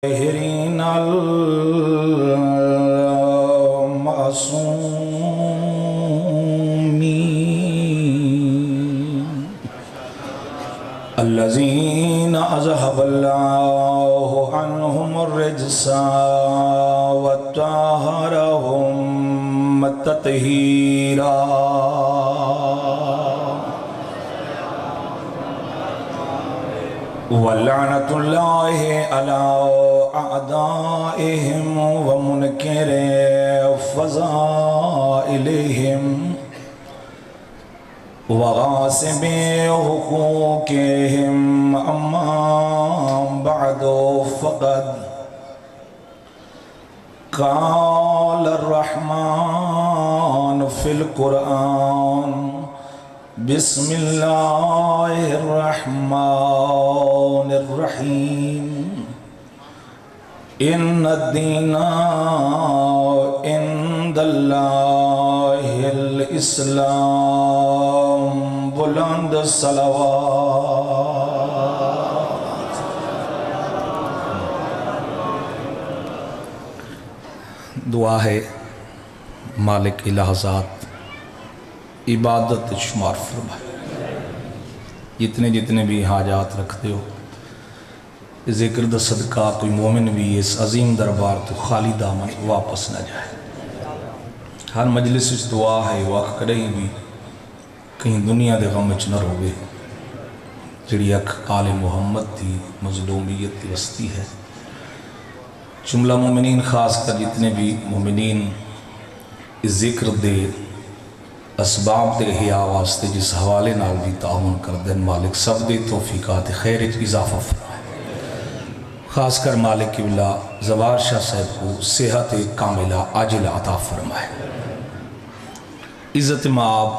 الطاهرين المعصومين الذين أذهب الله عنهم الرجس وطهرهم تطهيرا. وَلَعْنَةُ اللَّهِ عَلَىٰ أَعْدَائِهِمْ وَمُنْكِرِ فَضَائِلِهِمْ وَغَاصِبِ حُقُوقِهِمْ. أَمَّا بَعْدُ فَقَدْ قَالَ الرَّحْمَٰنُ فِي الْقُرْآنِ بسم اللہ الرحمن الرحیم. ان الدین عند اللہ الاسلام. بلند صلوات. دعا ہے مالک الہذات عبادت شمار فرمائے. جتنے بھی حاجات رکھتے ہو ذکر دا صدقہ کوئی مومن بھی اس عظیم دربار تو خالی دامن واپس نہ جائے. ہر مجلس اس دعا ہے وقت کڑی بھی کہیں دنیا دے غم وچ نہ روے. جڑی اکھ آل محمد دی مظلومیت دی وستی ہے. جملہ مومنین خاص کر جتنے بھی مومنین اس ذکر دے اسباب دے احیاء واسطے جس حوالے نال بھی تعاون کر دین مالک سب دے توفیقات خیر اضافہ فرمائے. خاص کر مالک قبلہ زوار شاہ صاحب کو صحت کاملہ عاجل عطا فرمائے. عزت مآب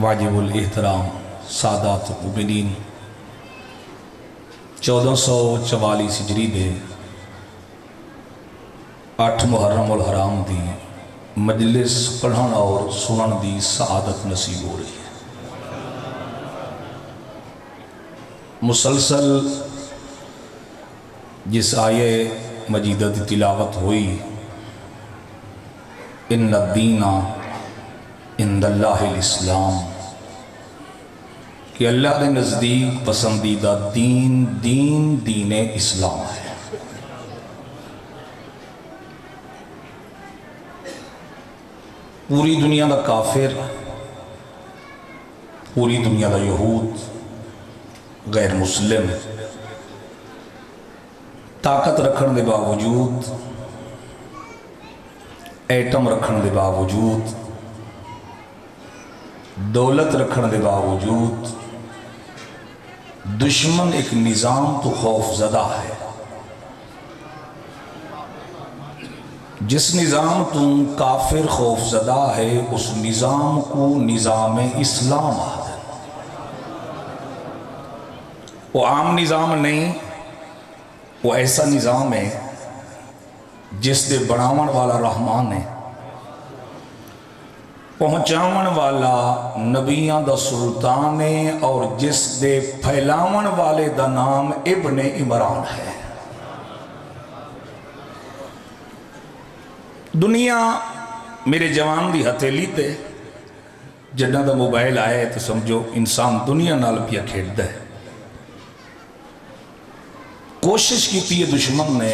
واجب الاحترام سادات مومنین 1444 ہجری دے 8 محرم الحرام دی مجلس پڑھن اور سنن دی سعادت نصیب ہو رہی ہے. مسلسل جس آیے مجیدہ دی تلاوت ہوئی ان الدین عند اللہ الاسلام کہ اللہ کے نزدیک پسندیدہ دین اسلام ہے. پوری دنیا دا کافر، پوری دنیا دا یہود، غیر مسلم طاقت رکھن دے باوجود، ایٹم رکھن دے باوجود، دولت رکھن دے باوجود دشمن ایک نظام تو خوف زدہ ہے. جس نظام تو کافر خوف زدہ ہے اس نظام کو نظام اسلام آتا ہے. وہ عام نظام نہیں، وہ ایسا نظام ہے جس دے بناون والا رحمان ہے، پہنچاون والا نبیاں دا سلطان ہے، اور جس دے پھیلاون والے دا نام ابن عمران ہے. دنیا میرے جوان دی ہتھیلی تے جنہ دا موبائل آئے تو سمجھو انسان دنیا نال پیا کھیڑ ہے. کوشش کی تھی دشمن نے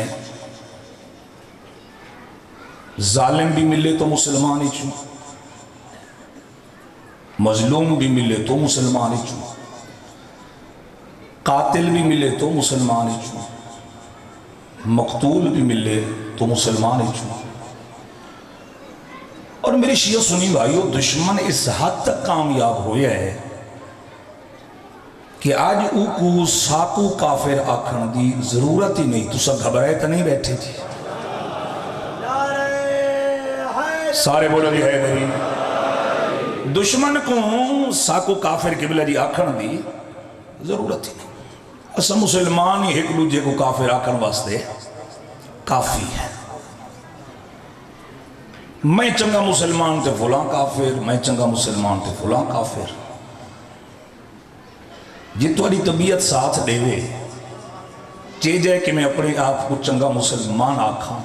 ظالم بھی ملے تو مسلمان ہی چوں، مظلوم بھی ملے تو مسلمان ہی چوں، قاتل بھی ملے تو مسلمان ہی چوں، مقتول بھی ملے تو مسلمان ہی چوں. اور میری شیعہ سنی بھائیو دشمن اس حد تک کامیاب ہویا ہے کہ آج او کو ساکو کافر آکھن دی ضرورت ہی نہیں. تو سب گھبرائے تو نہیں بیٹھے تھی؟ سارے بولو جی ہے میری. دشمن کو ساکو کافر قبلہ جی آکھن دی ضرورت ہی نہیں. اسا مسلمان ہی ایک دوجے کو کافر آکھن واسطے کافی ہے. میں چنگا مسلمان تے فلاں کافر، میں چنگا مسلمان تے فلاں کافر. جی تھوڑی طبیعت ساتھ دے چیجے کہ میں اپنے آپ کو چنگا مسلمان آکھاں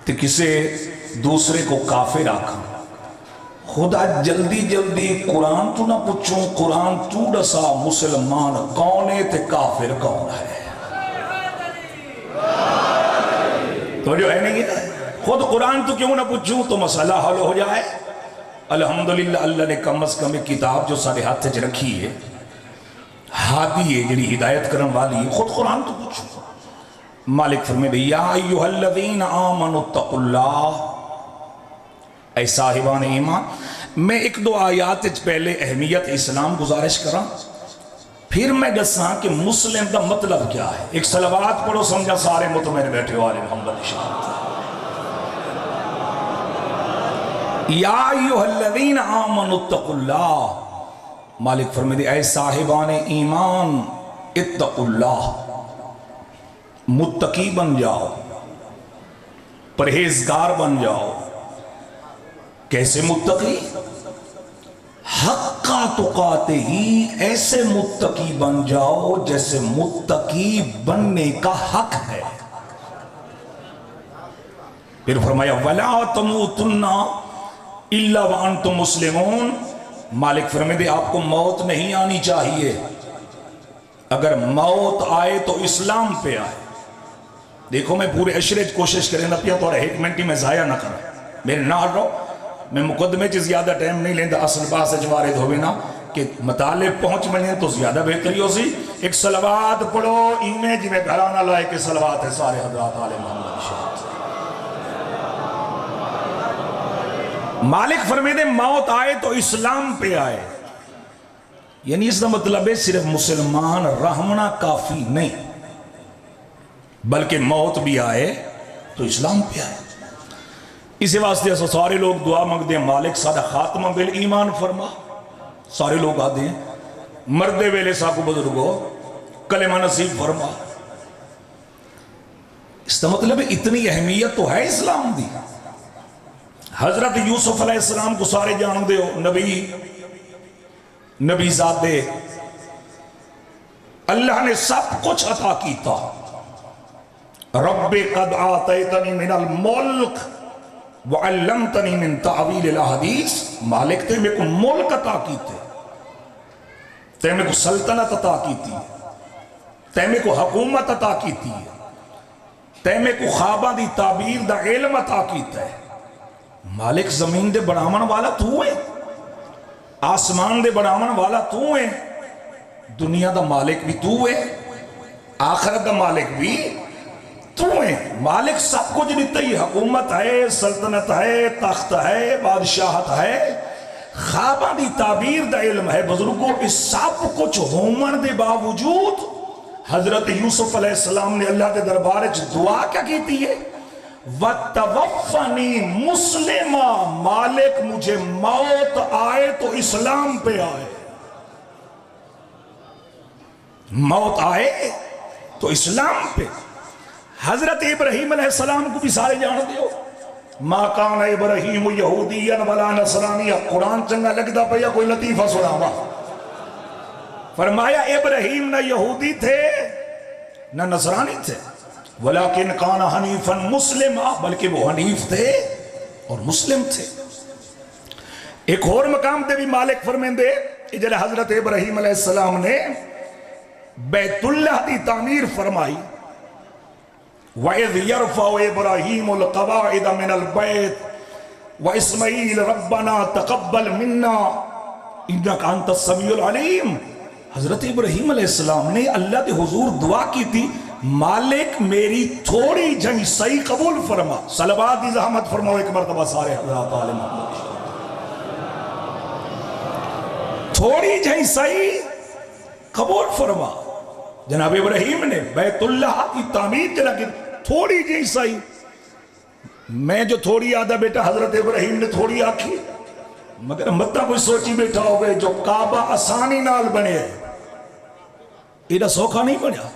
تے کسے دوسرے کو کافر آکھاں خدا جلدی جلدی قرآن تو نہ پوچھوں قرآن تو ڈسا مسلمان کون ہے تے کافر کون ہے تو جو ہے نہیں ہے خود قرآن تو کیوں نہ پوچھوں تو مسئلہ حل ہو جائے الحمدللہ اللہ نے کم از کم ایک کتاب جو سارے ہاتھ سے رکھی ہے ہادی ہے جڑی ہدایت کرن والی ہے خود قرآن تو پوچھو مالک فرمائے دے یا ایوہ الذین آمنوا اتقوا اللہ اے صاحبان ایمان میں ایک دو آیات پہلے اہمیت اسلام گزارش کراں پھر میں دساں کہ مسلم دا مطلب کیا ہے ایک صلوات پڑھو سمجھا سارے مطمئن بیٹھے والے محمد شاہد یا ایوہ الذین آمنوا اتقوا اللہ مالک فرمائے دے اے صاحبان ایمان اتقوا اللہ متقی بن جاؤ پرہیزگار بن جاؤ کیسے متقی حقا تقاتے ہی ایسے متقی بن جاؤ جیسے متقی بننے کا حق ہے پھر فرمایا وَلَا تَمُوتُنَّ إِلَّا وَأَنْتُمْ مُسْلِمُونَ مالک فرمائے دے آپ کو موت نہیں آنی چاہیے اگر موت آئے تو اسلام پہ آئے دیکھو میں پورے اشرے کوشش کریں پیا تھوڑا ایک منٹ ہی میں ضائع نہ کروں میرے نہ رہو میں مقدمے چیز زیادہ ٹائم نہیں لیندہ اصل باس اجوارد ہوئے نا کہ مطالب پہنچ ملیں تو زیادہ بہتری ہو سی ایک صلوات پڑھو امیج میں گھرانہ لائے کہ صلوات ہے سارے حضرات آل محمد شاہد مالک فرمائے دے موت آئے تو اسلام پہ آئے یعنی اس کا مطلب ہے صرف مسلمان رہنا کافی نہیں بلکہ موت بھی آئے تو اسلام پہ آئے اسی واسطے سارے لوگ دعا مانگتے ہیں مالک سادہ خاتمہ بالایمان فرما سارے لوگ آتے ہیں مردے ویلے ساکو بزرگو کلمہ نصیب فرما اس کا مطلب اتنی اہمیت تو ہے اسلام دی حضرت یوسف علیہ السلام کو سارے جان دے ہو نبی زادے اللہ نے سب کچھ عطا کیتا رب قد آتیتنی من الملک وعلمتنی من تعویل الاحادیث مالک تے میں کو ملک عطا کیتے تے میں کو سلطنت عطا کیتی تے میں کو حکومت عطا کیتی تے میں کو خوابہ دی تعبیر دا علم عطا کیتا ہے مالک زمین دے بڑامن والا تو ہے آسمان دے بڑامن والا تو ہے دنیا دا مالک بھی تو ہے آخرت دا مالک بھی تو ہے مالک سب کچھ دیتا ہی حکومت ہے سلطنت ہے تخت ہے بادشاہت ہے خوابہ دی تعبیر دا علم ہے بزرگوں اس سب کچھ ہومن دے باوجود حضرت یوسف علیہ السلام نے اللہ کے دربارے دعا کیا کیتی ہے وَتَوَفَّنِي مُسْلِمًا مالک مجھے موت آئے تو اسلام پہ آئے موت آئے تو اسلام پہ حضرت ابراہیم علیہ السلام کو بھی سارے جان دیو ما کان ابراہیم یہودیاً ولا نصرانیہ قرآن چنگا لگتا پیا کوئی لطیفہ سناوا فرمایا ابراہیم نہ یہودی تھے نہ نصرانی تھے ولیکن کان حنیفا مسلمہ بلکہ وہ حنیف تھے اور مسلم تھے ایک اور مقام دے بھی مالک فرمیندے اجل حضرت ابراہیم علیہ السلام نے بیت اللہ دی تعمیر فرمائی وَإِذْ يَرْفَعُ إِبْرَاهِيمُ الْقَوَاعِدَ مِنَ الْبَيْتِ وَإِسْمَعِيلُ رَبَّنَا تَقَبَّلْ مِنَّا إِنَّكَ أَنْتَ السَّمِيعُ الْعَلِيمُ حضرت ابراہیم علیہ السلام نے اللہ کے حضور دعا کی تھی مالک میری تھوڑی جنگ صحیح قبول فرما صلوات دی زحمت فرماؤ ایک مرتبہ سارے حضرات آل محمد تھوڑی جنگ صحیح قبول فرما جناب ابراہیم نے بیت اللہ کی تعمیر کے لگے تھوڑی جی صحیح میں جو تھوڑی آدھا بیٹا حضرت ابراہیم نے تھوڑی آکھی مگر مطلع کوئی سوچی بیٹھا ہو گئے جو کعبہ آسانی نال بنے ایڈا سوکھا نہیں بنیا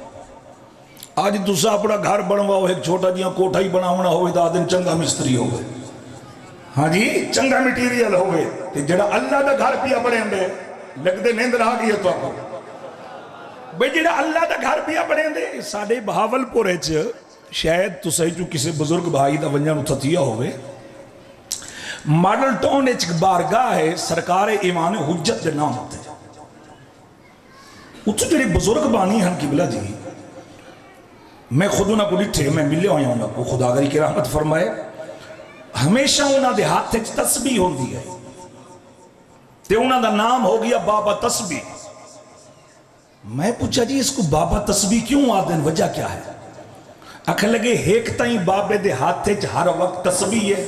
آج دوسرا اپنا گھر بنواؤ ایک چھوٹا جیاں کوٹھا ہی بناونا ہوئے تو آدھن چنگا مستری ہوئے ہاں جی چنگا میٹیریل ہوئے جڑا اللہ دا گھر پیا بڑے ہمیں لگتے نیندر آ گئی ہے تو آپ بھئی جڑا اللہ دا گھر پیا بڑھیں دے ساڑھے بہاول پورے شاید تو صحیح جو کسی بزرگ بھائی دا ونجان اتھتیا ہوئے ماڈل ٹاؤن ایک بارگاہ ہے سرکار ایمان حجت دے نام ہوتے اتھو جڑے بزرگ بانی ہن قبلہ جی میں خودوں نہ کو لٹھے میں ملے ہوئے ہوں کو خدا گری کی رحمت فرمائے ہمیشہ انہاں دے ہاتھ تک تسبیح ہوندی ہے تے انہاں دا نام ہو گیا بابا تسبیح میں پوچھا جی اس کو بابا تسبیح کیوں آدن وجہ کیا ہے اکھر لگے ایک تائیں بابے دے ہاتھ تک ہر وقت تسبیح ہے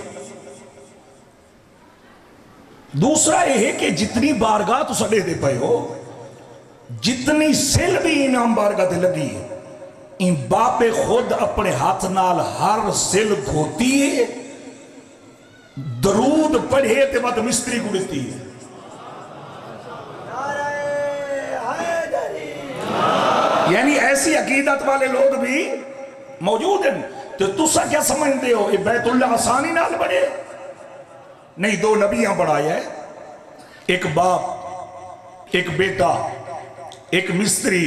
دوسرا یہ ہے کہ جتنی بارگاہ تو سڑے دے پائے ہو جتنی سل بھی انعام بارگاہ دے لگی ہے ان باپ خود اپنے ہاتھ نال ہر سل دھوتی ہے درود پڑھے تے بات مستری کو دیتی ہے یعنی ایسی عقیدت والے لوگ بھی موجود ہیں تو تسا کیا سمجھتے ہو یہ بیت اللہ آسانی نال بڑھے نہیں دو نبیاں بڑھایا ہے ایک باپ ایک بیٹا ایک مستری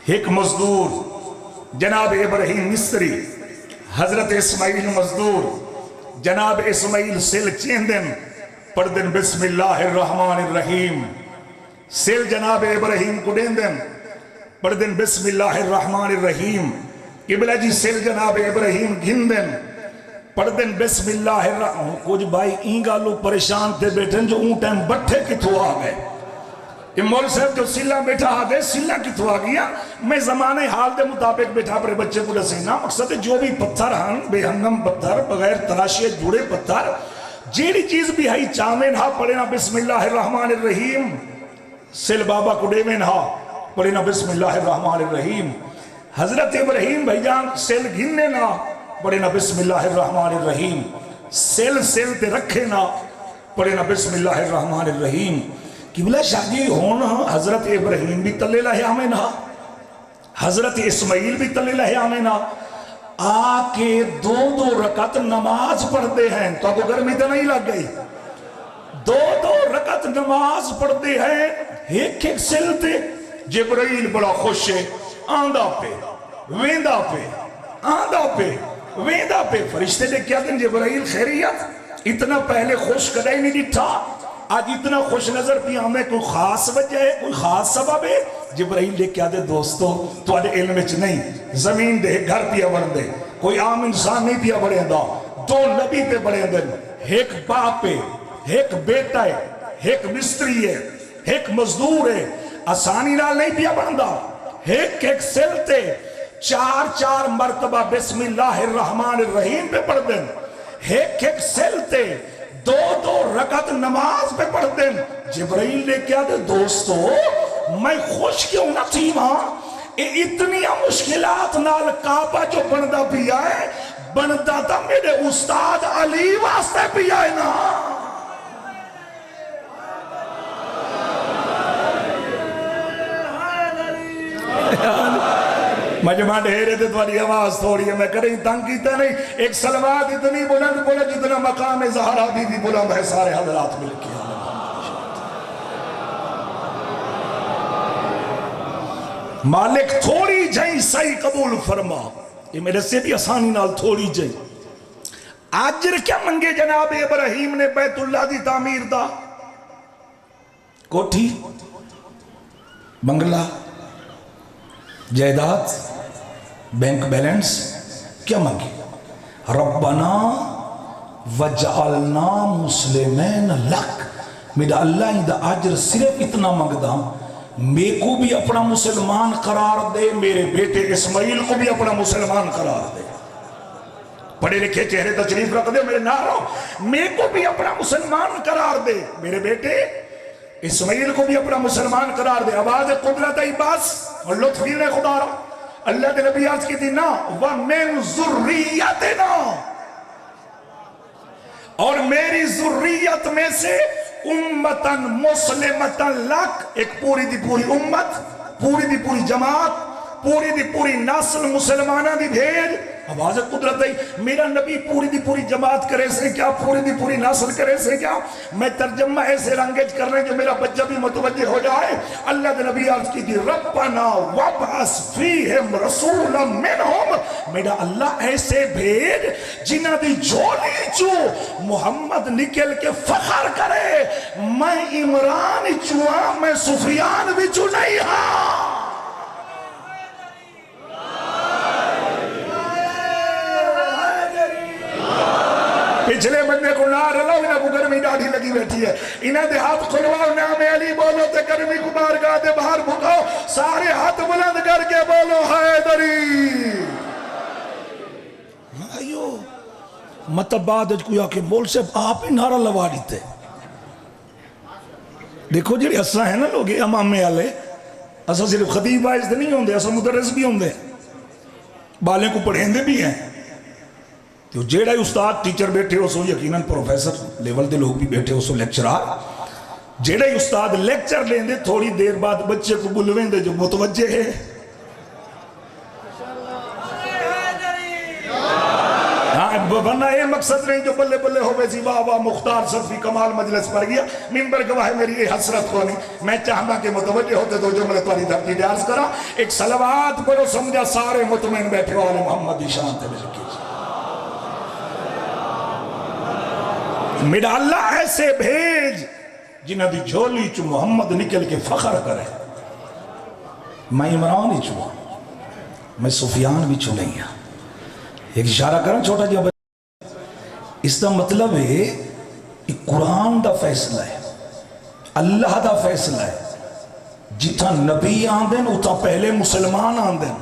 ایک مزدور جناب ابراہیم مستری حضرت اسماعیل مزدور جناب اسماعیل سل چیندن پڑھدن بسم اللہ الرحمن الرحیم سل جناب ابراہیم کو دیندن پڑھدن بسم اللہ الرحمن الرحیم قبلہ جی سل جناب ابراہیم گھندن پڑھدن بسم اللہ الرحمن کچھ بھائی این گالو پریشان تھے بیٹھن جو اون ٹائم بٹھے کتھو آ گئے یہ مول صاحب جو سلہ بیٹھا آ گئے سلہ کتھو آ گیا میں زمانے حال دے مطابق بیٹھا پر بچے کو رسینا مقصد ہے جو بھی پتھر ہن بے ہنگم پتھر بغیر تراشیے جڑے پتھر جیڑی چیز بھی ہے چامین ہا پڑھے نا بسم اللہ الرحمن الرحیم سل بابا کو ڈیمین ہا پڑھے نا بسم اللہ الرحمن الرحیم حضرت ابراہیم بھائی جان سل گھننے نا پڑھے نا بسم اللہ الرحمن الرحیم سل سل تے رکھے نا پڑھے نا بسم اللہ الرحمن الرحیم قبلہ شادی ہونا حضرت ابراہیم بھی تلے لہے آمیں نا حضرت اسماعیل بھی تلے لہے آمیں نا آکے دو دو رکعت نماز پڑھتے ہیں تو آپ کو گرمی تو نہیں لگ گئی دو دو رکعت نماز پڑھتے ہیں ایک ایک سلتے جبرائیل بڑا خوش ہے آندھا پہ ویندہ پہ آندھا پہ ویندہ پہ فرشتے نے کیا دن جبرائیل خیریت اتنا پہلے خوش کدائی نہیں ڈٹھا آج اتنا خوش نظر پی ہمیں کوئی خاص وجہ ہے کوئی خاص سبب ہے جبرائیل لے کیا دے دوستو تو آدھے علم اچھ نہیں زمین دے گھر پیا بڑھ دے کوئی عام انسان نہیں پیا بڑھیں دا دو نبی پہ بڑھیں دے ایک باپ ہے ایک بیٹا ہے ایک مستری ہے ایک مزدور ہے آسانی نال نہیں پیا بڑھ دا ایک ایک سلتے چار چار مرتبہ بسم اللہ الرحمن الرحیم پہ پڑھ دیں ایک ایک سلتے دو دو رکعت نماز پہ پڑھ دیں جبرائیل نے کیا دے دوستو میں خوش کیوں نہ تھی ماں اتنی مشکلات نال کعبہ جو بندہ پیا ہے بندہ تھا میرے استاد علی واسطے پیا ہے نا مجمع ڈھیرے تھے تمہاری آواز تھوڑی ہے میں کریں تنگ کیتا نہیں ایک سلوات اتنی بلند بولا جتنا مقام زہرا بھی بلند ہے سارے حضرات مل کے مالک تھوڑی جائیں صحیح قبول فرما یہ میرے سے بھی آسانی نال تھوڑی جائیں آجر کیا منگے جناب ابراہیم نے بیت اللہ دی تعمیر دا کوٹھی بنگلہ جائیداد بینک بیلنس کیا مانگی ربنا وجعلنا مسلمین لک میرا اللہ ہی دا آجر صرف اتنا مانگدا میں کو بھی اپنا مسلمان قرار دے میرے بیٹے اسماعیل کو بھی اپنا مسلمان قرار دے پڑھے لکھے چہرے تشریف رکھ دے میرے نارو میں کو بھی اپنا مسلمان قرار دے میرے بیٹے اسماعیل کو بھی اپنا مسلمان قرار دے آواز قدرت عباس اور لطف نے خدا رہا اللہ کے نبی آج کی تھی نا وَمِن ذُرِّيَّتِنَا اور میری ذریت میں سے امتاً مسلمتاً لک ایک پوری دی پوری امت پوری دی پوری جماعت پوری دی پوری نسل مسلمانہ دی بھیج آواز قدرت ہے میرا نبی پوری دی پوری جماعت کرے سے کیا پوری دی پوری نسل کرے سے کیا میں ترجمہ ایسے رنگیج کر رہے ہیں جو میرا بچہ بھی متوجہ ہو جائے اللہ دے نبی عرض کی تھی ربنا وابعث فیہم رسولا منہم میرا اللہ ایسے بھیج جنہ دی جھولی چو محمد نکل کے فخر کرے میں عمران چوہاں میں سفیان بھی چو نہیں ہاں پچھلے بندے کو نار اللہ انہیں کو گرمی ڈاڑھی لگی بیٹھی ہے انہیں دے ہاتھ کھلواؤ نام علی بولو تے گرمی کو بارگاہ دے باہر بھگاؤ سارے ہاتھ بلند کر کے بولو حیدری آئیو مطلب بعد کوئی آکے بول سے آپ ہی نعرہ لوا دیتے دیکھو جی اساں ہیں نا لوگ امامے والے اساں صرف خطیب وائز دے نہیں ہوندے اساں مدرس بھی ہوندے بالیں کو پڑھیں دے بھی ہیں تو جیڑا استاد ٹیچر بیٹھے ہو سو یقیناً پروفیسر لیول دے لوگ بھی بیٹھے ہو سو لیکچرار جیڑا استاد لیکچر لیں دے تھوڑی دیر بعد بچے کو بلویں دے جو متوجہ ہے ورنہ یہ مقصد نہیں جو بلے بلے ہو بیسی واہ واہ مختار صفی کمال مجلس پر گیا ممبر گواہ میری یہ حسرت کو نہیں میں چاہتا کہ متوجہ ہوتے تو جو میں تمہاری دھرتی ڈیارس کرا ایک صلوات پڑھو سمجھا سارے مطمئن بیٹھے والے محمد شان تے لکھی میرا اللہ ایسے بھیج جنہ دی جھولی چو محمد نکل کے فخر کرے میں عمران ہی چو میں سفیان بھی چو نہیں ہاں ایک اشارہ کرنا چھوٹا جا اس کا مطلب ہے کہ قرآن دا فیصلہ ہے اللہ دا فیصلہ ہے جتھا نبی آندن اتھا پہلے مسلمان آندن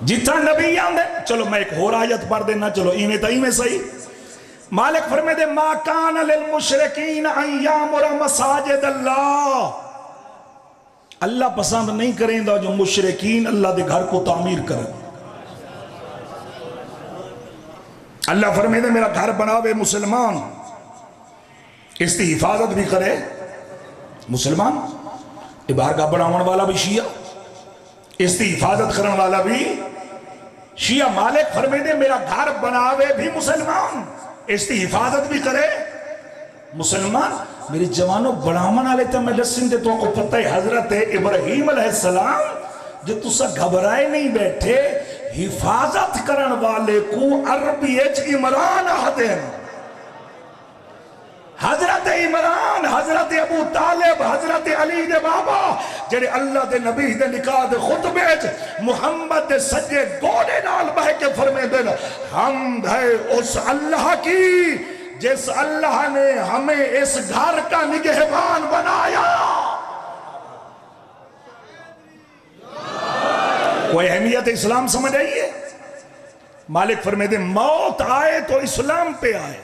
جتھا نبی آندن چلو میں ایک اور آیت پڑھ دینا چلو ایمیں تا ایمیں صحیح مالک فرمے دے ما کان للمشرکین ان یامر مساجد اللہ اللہ پسند نہیں کریں دا جو مشرکین اللہ دے گھر کو تعمیر کریں اللہ فرمے دے میرا گھر بناوے مسلمان اس کی حفاظت بھی کرے مسلمان بارگاہ بناون والا بھی شیعہ اس کی حفاظت کرن والا بھی شیعہ مالک فرمے دے میرا گھر بناوے بھی مسلمان اس کی حفاظت بھی کرے مسلمان میرے جوانوں بڑامن آلے تھا میں لسن دے تو کو پتہ ہے حضرت ابراہیم علیہ السلام جو تسا گھبرائے نہیں بیٹھے حفاظت کرن والے کو عربی عمران آدھیں حضرت عمران حضرت ابو طالب حضرت علی دے بابا جڑے اللہ دے نبی دے نکاح دے خطبے محمد دے سجے گوڑے نال بہ کے فرمے دے حمد ہے اس اللہ کی جس اللہ نے ہمیں اس گھر کا نگہبان بنایا کوئی اہمیت اسلام سمجھ آئیے مالک فرمے دے موت آئے تو اسلام پہ آئے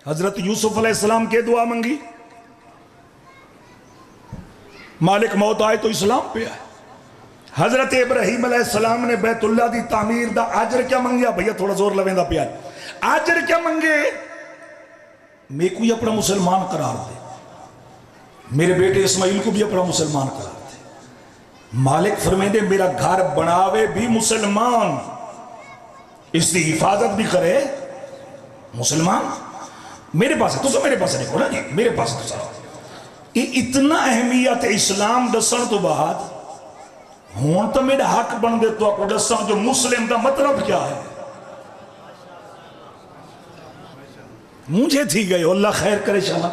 حضرت یوسف علیہ السلام کے دعا منگی مالک موت آئے تو اسلام پہ آئے حضرت ابراہیم علیہ السلام نے بیت اللہ دی تعمیر دا آجر کیا منگیا بھئیہ تھوڑا زور لویں دا پیار آجر کیا منگے میں کوئی اپنا مسلمان قرار دے میرے بیٹے اسماعیل کو بھی اپنا مسلمان قرار دے مالک فرمائے دے میرا گھر بناوے بھی مسلمان اس کی حفاظت بھی کرے مسلمان میرے پاس ہے تو میرے پاس ہے دیکھو نا جی میرے پاس ہے تو یہ اتنا اہمیت اسلام دسن تو بعد ہون تو میرا حق بن دے تو آپ کو دسن جو مسلم دا مطلب کیا ہے مجھے تھی گئے اللہ خیر کرے شاہ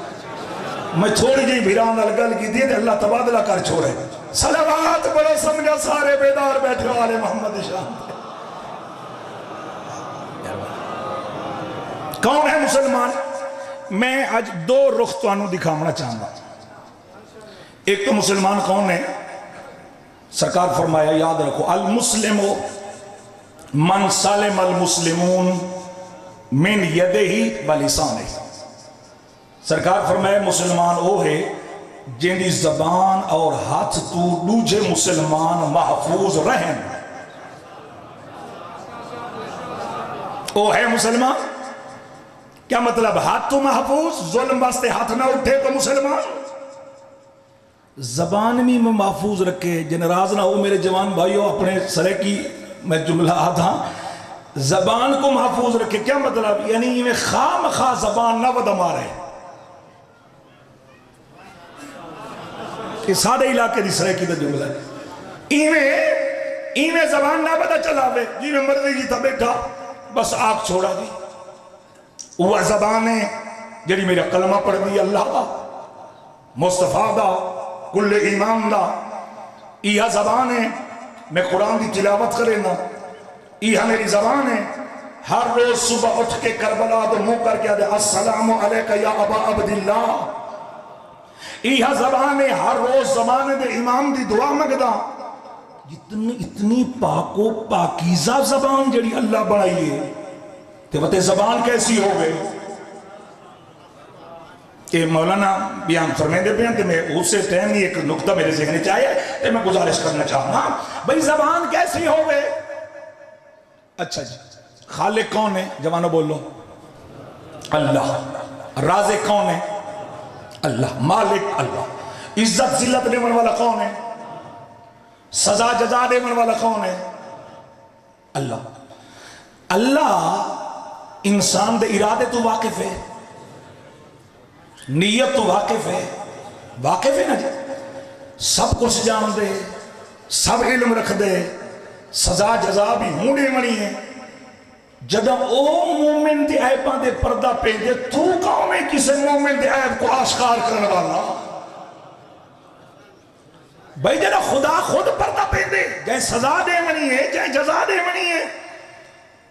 میں تھوڑی جی بھیران الگل کی دیئے اللہ تبادلہ کر چھوڑے صلوات بڑا سمجھا سارے بیدار بیٹھے والے محمد شاہ کون ہے مسلمان میں آج دو رخ تو آنو دکھاؤنا چاہتا ایک تو مسلمان کون ہے سرکار فرمایا یاد رکھو المسلم من سالم المسلمون من یدہی بلسانہ سرکار فرمایا مسلمان وہ ہے جن دی زبان اور ہاتھ تو دوجے مسلمان محفوظ رہیں وہ ہے مسلمان کیا مطلب ہاتھ تو محفوظ ظلم واسطے ہاتھ نہ اٹھے تو مسلمان زبان بھی میں محفوظ رکھے، جن ناراض نہ ہو میرے جوان بھائیوں، اپنے سرے کی میں جملہ آدھا زبان کو محفوظ رکھے. کیا مطلب؟ یعنی میں خام خواہ زبان نہ بد مارے. یہ سارے علاقے دی سرے کی جملہ ہے. ایویں زبان نہ بدا چلاوے جی میں مرضی جی تھا بیٹھا بس آگ چھوڑا دی. وہ زبان ہے جڑی میرا کلمہ پڑھ دی اللہ دا، مصطفیٰ دا، کل ایمان دا. یہ زبان ہے میں قرآن دی تلاوت کرے نا. یہ میری زبان ہے ہر روز صبح اٹھ کے کربلا تو منہ کر کے دے السلام علیکہ یا ابا عبداللہ. یہ زبان ہے ہر روز زمانے دے امام دی دعا مگدا. اتنی پاک و پاکیزہ زبان جڑی اللہ بنائی ہے تو وہ زبان کیسی ہو گئے کہ مولانا بیان فرمائیں دے بیان کہ میں اس سے ٹائم ہی ایک نقطہ میرے ذہن چاہیے کہ میں گزارش کرنا چاہوں گا. بھئی زبان کیسی ہو گئے؟ اچھا جی، خالق کون ہے؟ جوانوں بول لو. اللہ. رازق کون ہے؟ اللہ. مالک اللہ. عزت ذلت دینے والا کون ہے؟ سزا جزا دینے والا کون ہے؟ اللہ. اللہ انسان دے ارادے تو واقف ہے، نیت تو واقف ہے نا جی. سب کچھ جان دے، سب علم رکھ دے، سزا جزا بھی ہونی منی ہے. جدہ او مومن دے عیباں دے پردہ پہ دے تو کون ہے کسے مومن دے عیب کو آشکار کرنے والا؟ بھائی جدہ خدا خود پردہ پہ دے، جائے سزا دے منی ہے جائے جزا دے منی ہے،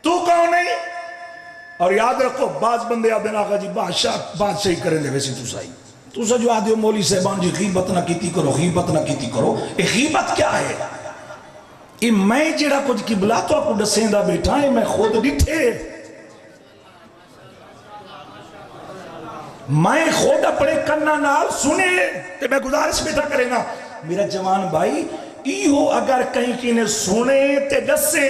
تو کون ہے؟ اور یاد رکھو بعض بندے آدھے آقا جی بادشاہی کریں دے ویسی تو سائی تو سا جو آدھے ہو مولی صاحبان جی غیبت نہ کیتی کرو، غیبت نہ کیتی کرو. یہ غیبت کیا ہے؟ یہ میں جڑا کچھ قبلہ تو آپ کو ڈسیں دا بیٹھا ہے، میں خود ڈٹھے، میں خود اپنے کنہ نال سنے تے میں گزارش بیٹھا کرے نا میرا جوان بھائی ایہو اگر کہیں کی نے سنے تے ڈسے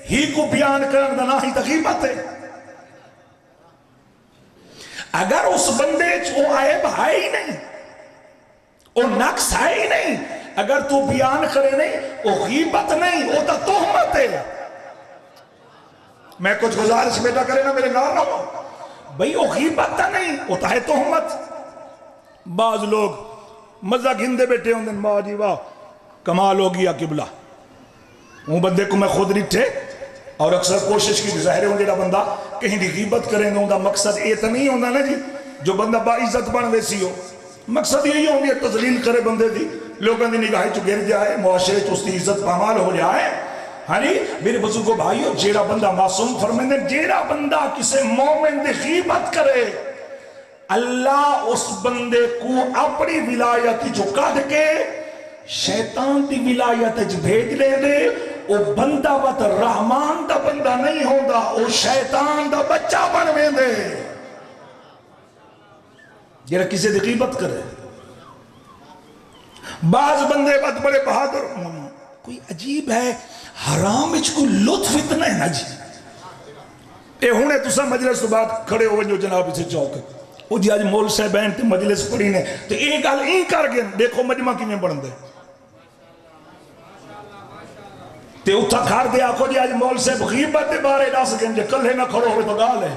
ہی کو بیان کرن دا نہ ہی غیبت ہے. اگر اس بندے وہ عیب ہے ہی نہیں، وہ نقص ہے ہی نہیں، اگر تو بیان کرے نہیں وہ غیبت نہیں، وہ تو تہمت ہے. میں کچھ گزارش بیٹا کرے نا میرے نال رہو بھئی وہ غیبت تا نہیں، وہ تو ہے تہمت. بعض لوگ مزہ گھندے بیٹھے ہوں دن واہ جی واہ کمال ہو گیا قبلہ. وہ بندے کو میں خود ڈٹھے اور اکثر کوشش کی ظاہر ہوں جیڑا بندہ کہیں دی غیبت کریں گے ان کا مقصد یہ تو نہیں ہونا نا جی جو بندہ با عزت بن ویسی ہو. مقصد یہی ہوں گے تذلیل کرے بندے دی، لوگوں دی نگاہ چ گر جائے، معاشرے چ اس کی عزت پامال ہو جائے. ہاں جی میرے بزرگوں بھائیو، جیڑا بندہ معصوم فرمائیں جیڑا بندہ کسی مومن دی غیبت کرے اللہ اس بندے کو اپنی ولایت جو کڈ کے شیطان دی ولایت جو بھیج لے دے. وہ بندہ وقت رحمان دا بندہ نہیں ہوندہ، وہ شیطان دا بچہ بن میں دے جیڑا کسی دی غیبت کرے. بعض بندے وقت بڑے بہادر کوئی عجیب ہے حرام اچھ کوئی لطف اتنا ہے نا جی. اے ہونے تو سا مجلس تو بعد کھڑے ہو جو جناب اسے چوک وہ جی آج مول صاحبین تے مجلس پڑھی نے تو ایک گال این کر گئے دیکھو مجمع کی میں بڑھن دے تے اتھا کھار دے آکھو جی آج مول صاحب غیبت دے بارے ڈا سکیں جے کل ہے نہ کھڑو ہوئے تو گال ہے.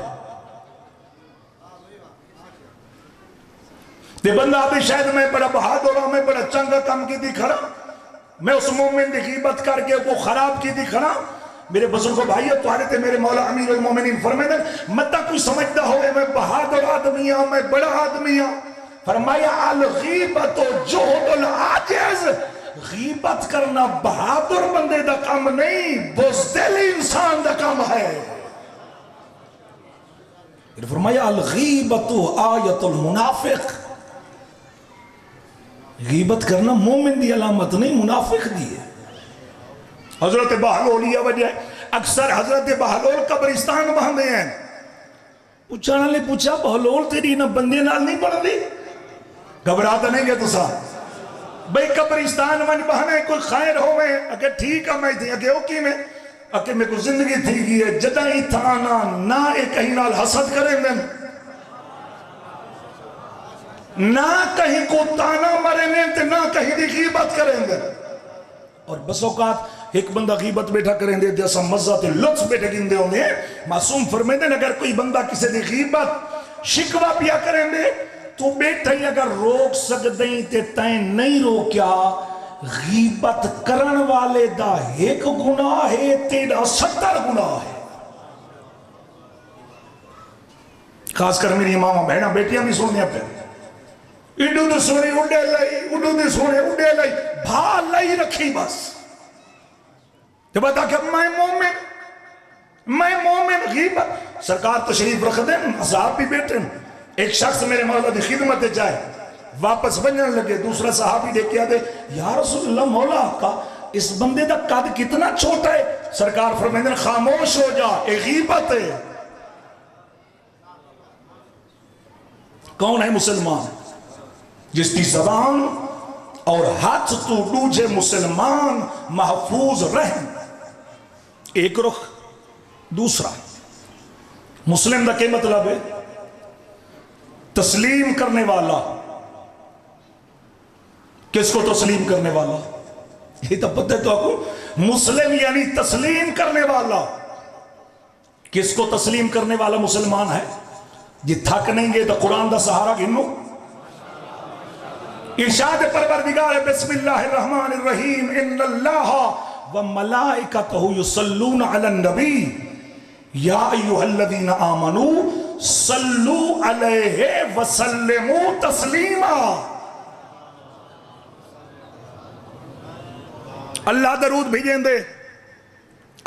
تے بندہ آبی شاید میں بڑا بہادر ہوں، میں بڑا چنگا کام کی دی کھڑا، میں اس مومن دی غیبت کر کے وہ خراب کی دی کھڑا. میرے بزرگوں بھائیو تو آنے تے میرے مولا امیر المومنین فرمائے مدہ کوئی سمجھتا ہوئے میں بہادر آدمی ہوں، میں بڑا آدمی ہوں. فرمایا الغیبت و جہد العاجز، غیبت کرنا بہادر بندے دا کام نہیں، بزدل انسان دا کام ہے. فرمایا الغیبت آیت المنافق، غیبت کرنا مومن دی علامت نہیں منافق دی ہے. حضرت بہلولیہ وجہ اکثر حضرت بہلول قبرستان باندھے ہیں. پوچھانا لے پوچھا بہلول تیری نہ بندے نال نہیں پڑھ دی گھبراتا نہیں گیا تو سا بھئی قبرستان من بہنے کوئی خیر ہو میں اگر ٹھیک ہے میں تھی اگر اوکی میں اگر میں کوئی زندگی تھی گئی ہے جدہ ہی تھانا نہ ایک کہیں نال حسد کریں دن نہ کہیں کو تانا مرنے تے نہ کہیں دی غیبت کریں دے. اور بس اوقات ایک بندہ غیبت بیٹھا کریں دے جیسا مزہ تے لطف بیٹھے گن دے ہوں دے. معصوم فرمائے دے اگر کوئی بندہ کسی دی غیبت شکوہ پیا کریں دے تو بیٹھا ہی اگر روک سکدیں تے تائیں نہیں روکیا غیبت کرن والے دا ایک گناہ ہے تیرا 70 گناہ ہے. خاص کر میری ماما بہنہ بیٹیاں بھی سنیا پہ اڈو دے سونے اڈے لائی اڈو دے سونے اڈے لائی بھا لائی رکھی بس جب بتا کہ میں مومن غیبت سرکار تشریف رکھ دیں اصحاب بھی بیٹھے ایک شخص میرے مولا دی خدمت جائے واپس بننے لگے دوسرا صحابی دیکھ کے آدھے یا رسول اللہ مولا کا اس بندے دا قد کتنا چھوٹا ہے. سرکار فرمائیں خاموش ہو جا اے غیبت ہے. کون ہے مسلمان جس کی زبان اور ہاتھ تو دوجے مسلمان محفوظ رہیں. ایک رخ دوسرا مسلم دا کیا مطلب ہے تسلیم کرنے والا. کس کو تسلیم کرنے والا یہ تو پتہ تو آپ کو مسلم یعنی تسلیم کرنے والا. کس کو تسلیم کرنے والا مسلمان ہے جی تھک نہیں گے تو قرآن دا سہارا گنو. ارشاد پروردگار بسم اللہ الرحمن الرحیم ان اللہ وملائکتہ یصلون علی النبی یا ایہا الذین آمنوا صلو علیہ وسلموا تسلیما. اللہ درود بھیجیں دے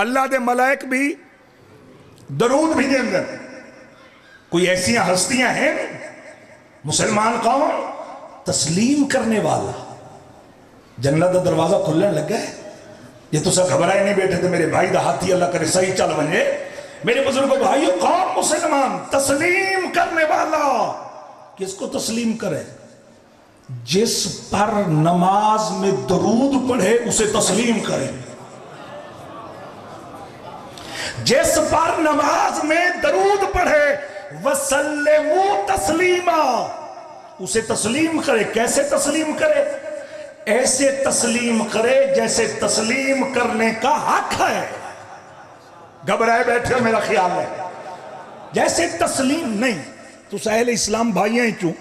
اللہ دے ملائک بھی درود بھیجیں دے. کوئی ایسی ہستیاں ہیں مسلمان قوم تسلیم کرنے والا. جنت دا دروازہ کھلنے لگا ہے یہ تو سا گھبرائے نہیں بیٹھے تھے میرے بھائی دا ہاتھی اللہ کرے صحیح چل بنے. میرے بزرگوں بھائیو قوم مسلمان تسلیم کرنے والا. کس کو تسلیم کرے جس پر نماز میں درود پڑھے اسے تسلیم کرے. جس پر نماز میں درود پڑھے وَسَلِّمُوا تَسْلِيمًا اسے تسلیم کرے. کیسے تسلیم کرے ایسے تسلیم کرے جیسے تسلیم کرنے کا حق ہے. گھبرائے بیٹھے میرا خیال ہے جیسے تسلیم نہیں تو ساحل اسلام بھائیاں کیوں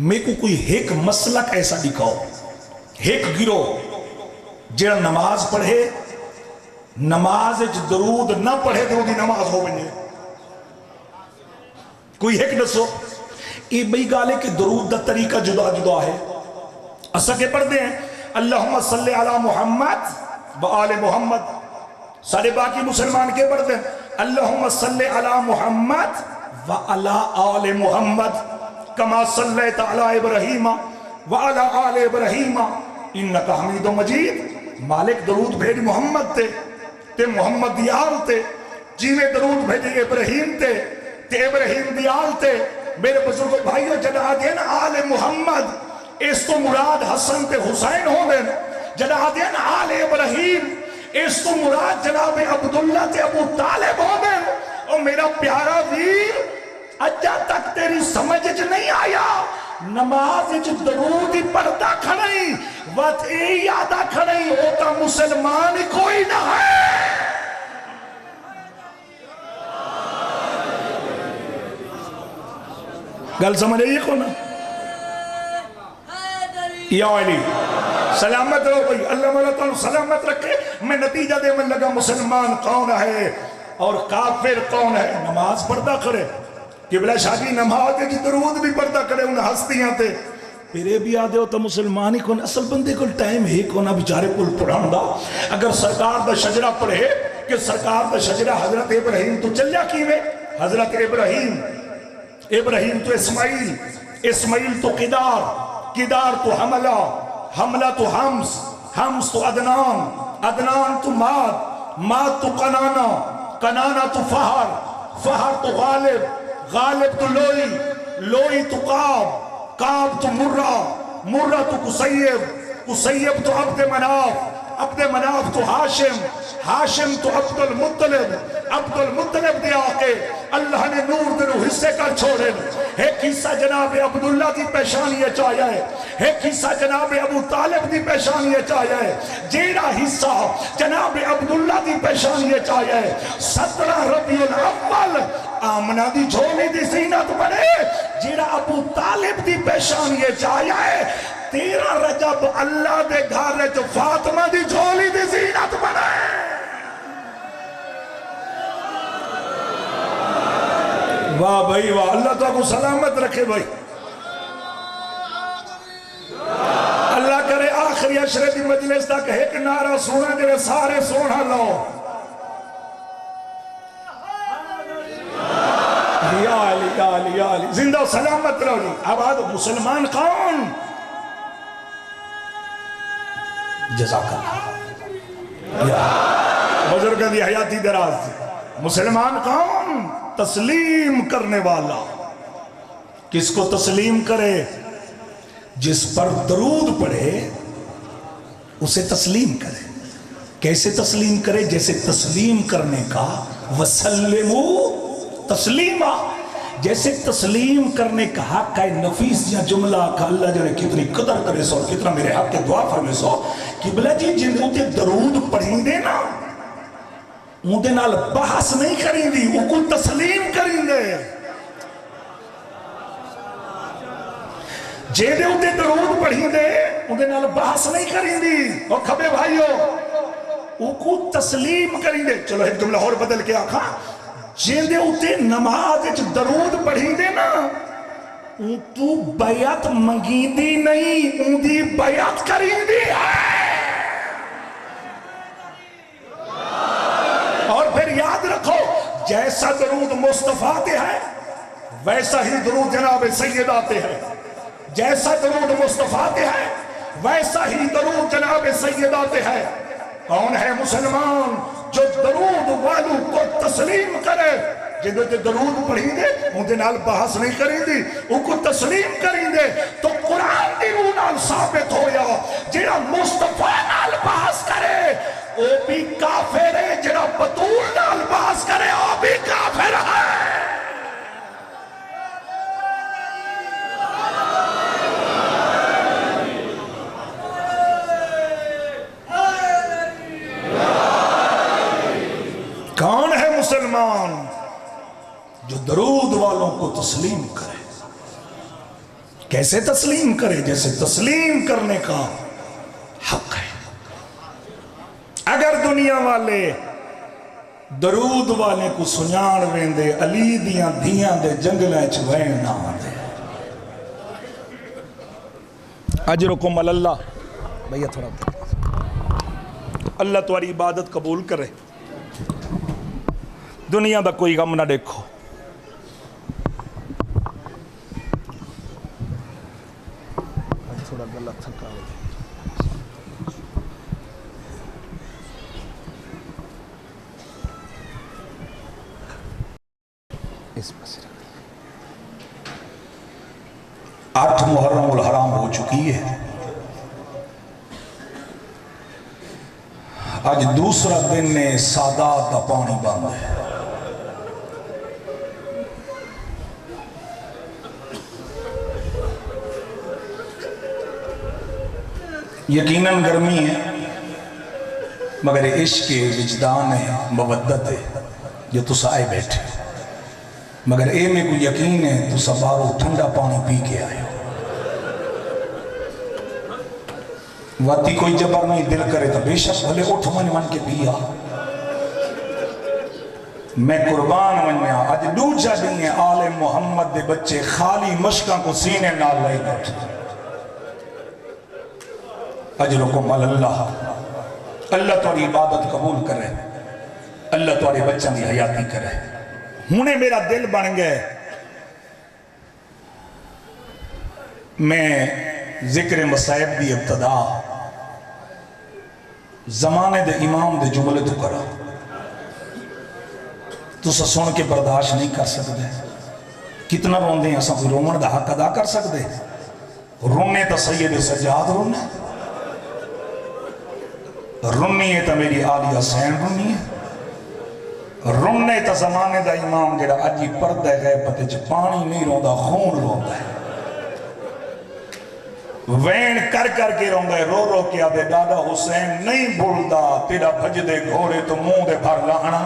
میں کو کوئی ایک مسلک ایسا دکھاؤ ایک گروہ جڑا نماز پڑھے نماز درود نہ پڑھے درودی نماز ہو بنے. کوئی ایک نسو یہ بھئی گالے کہ درود دا طریقہ جدا جدا ہے. اسا کے پڑھتے ہیں اللہم صلی علی محمد و آل محمد. سارے باقی مسلمان کے پڑھتے ہیں اللہم صلی علی محمد و علی آل محمد کما صلیت علی ابراہیم و علی آل ابراہیم انکا حمید و مجید. مالک درود بھیج محمد تے محمد دیال تے جیوے درود بھیجے ابراہیم تے ابراہیم دیال تے. میرے بزرگوں بھائیوں جدا دین آل محمد اس تو مراد حسن تے حسین ہوں دین. جدا دین آل ابراہیم اس تو مراد جناب عبداللہ تے ابو طالب ہوں دین. اور میرا پیارا ویر اجا تک تیری سمجھ نہیں آیا نماز درود ہی پڑھتا کھڑی وقت اے یادہ کھڑی ہوتا مسلمان کوئی نہ ہے. گل سمجھ آئیے کو نا یا علی سلامت رہو بھئی اللہ مولا تعالیٰ سلامت رکھے. میں نتیجہ دے من لگا مسلمان کون ہے اور کافر کون ہے. نماز پڑھتا کھڑے قبلہ شادی نماز جی درود بھی پڑھتا کرے ان ہستیاں تے پھرے بھی آدھے ہوتا مسلمانی کون اصل بندے کو ٹائم ہی کونا بیچارے کل پڑھان دا. اگر سرکار دا شجرہ پڑھے کہ سرکار دا شجرہ حضرت ابراہیم تو چلیا کیوے. حضرت ابراہیم تو اسماعیل تو قدار تو حملہ تو حمز تو عدنان تو ماد تو قنانہ تو فہر تو غالب تو لوئی تو قاب تو مرہ تو قصیب تو عبد مناف تو ہاشم تو عبد المطلب دے آقے اللہ نے نور دنو حصے کر چھوڑے. ایک حصہ جناب عبداللہ دی پیشانی چاہیا ہے، ایک حصہ جناب ابو طالب دی پیشانی چاہیا ہے۔ جیڑا حصہ جناب عبداللہ دی پیشانی چاہیا ہے 17 ربیع الاول آمنہ دی جھولی دی زینت بنے، جیڑا ابو طالب دی پیشانی چاہیا ہے 13 رجب اللہ دے گھر جو فاطمہ دی جھولی دی زینت بنے۔ واہ بھائی واہ، اللہ تو کو سلامت رکھے بھائی، اللہ کرے آخری عشرے دی مجلس تک ایک نعرہ سونا جنہیں سارے سونا لو، یا علی یا علی یا علی، زندہ و سلامت رہو جی۔ اب آدھو مسلمان کون؟ جزاک اللہ، بزرگوں دی حیاتی دراز دی۔ مسلمان کون؟ تسلیم کرنے والا۔ کس کو تسلیم کرے؟ جس پر درود پڑھے اسے تسلیم کرے۔ کیسے تسلیم کرے؟ جیسے تسلیم کرنے کا وسلمو تسلیمہ، جیسے تسلیم کرنے کا حق ہے نفیس یا جملہ کا اللہ جنہیں کتنی قدر کرے سو اور کتنا میرے حق کے دعا فرمے سو کہ بلا جی جن کو تے درود پڑھیں دے نا اندے نال بحث نہیں کریں دی، وہ کو تسلیم کریں دے۔ جے دے اندے درود پڑھیں دے اندے نال بحث نہیں کریں دی، اور کھبے بھائیو وہ کو تسلیم کریں دے۔ چلو ایک جملہ اور بدل کے آکھا، جن دے اندے نماز درود پڑھیں دے نا ان تو بیعت منگین دی نہیں، ان دی بیعت کریں دی ہے۔ اور پھر یاد رکھو جیسا درود مصطفیٰ تے ہے ویسا ہی درود جناب سیدہ تے ہے، جیسا درود مصطفیٰ تے ہے ویسا ہی درود جناب سیدہ تے ہے۔ کون ہے مسلمان جو درود والوں کو تسلیم کرے؟ جن دے درود پڑھیں دے ان دے نال بحث نہیں کریں دی، ان کو تسلیم کریں دے تو قرآن دی روح نال ثابت ہویا جنہا مصطفیٰ نال بحث کرے وہ بھی کافر ہے، جنہا بطول نال بحث کرے وہ بھی کافر ہے۔ کون ہے مسلمان جو درود والوں کو تسلیم کرے؟ کیسے تسلیم کرے؟ جیسے تسلیم کرنے کا حق ہے۔ اگر دنیا والے درود والے کو سنیان ویندے علی دیاں دیاں دے جنگلیں چوین نہ آدھے۔ اجرکم اللہ، بھئیہ تھوڑا اللہ تمہاری عبادت قبول کرے، دنیا دا کوئی غم نہ دیکھو۔ تھوڑا گلہ تھکا ہو اس پاس 8 محرم الحرام ہو چکی ہے، آج دوسرا دن نے سادات دا پانی بند ہے۔ یقیناً گرمی ہے مگر عشق وجدان ہے، مودت ہے جو تسا آئے بیٹھے، مگر اے میں کوئی یقین ہے تسا بارو ٹھنڈا پانی پی کے آئے ہو۔ واتی کوئی جبر نہیں دل کرے تو بے شک بھلے اٹھ من کے پیا، میں قربان منیا۔ آج دوجہ دن ہے آل محمد دے بچے خالی مشکاں کو سینے نال لائی بیٹھے۔ اجرکم اللہ، اللہ تمہاری عبادت قبول کرے، اللہ تمہارے بچوں کی حیاتی کرے۔ ہونے میرا دل بن گئے میں ذکر مصائب دی ابتدا زمانے دے امام دے جملے تو کرا، تو سن کے برداشت نہیں کر سکتے۔ کتنا روندے ہیں، اساں کوئی رومن دا حق ادا کر سکتے؟ رونے تو سید سجاد رونے، رونی ہے تو میری آلی حسین رونی ہے، رونے تا زمانے دا امام جڑا اجی پردہ غیبت وچ پانی نہیں روندا خون روندا ہے وین کر کر کے روندا ہے رو رو کے آدھے دادا حسین نہیں بھولدا تیرا بھجدے گھوڑے تو منہ دے بھر لانا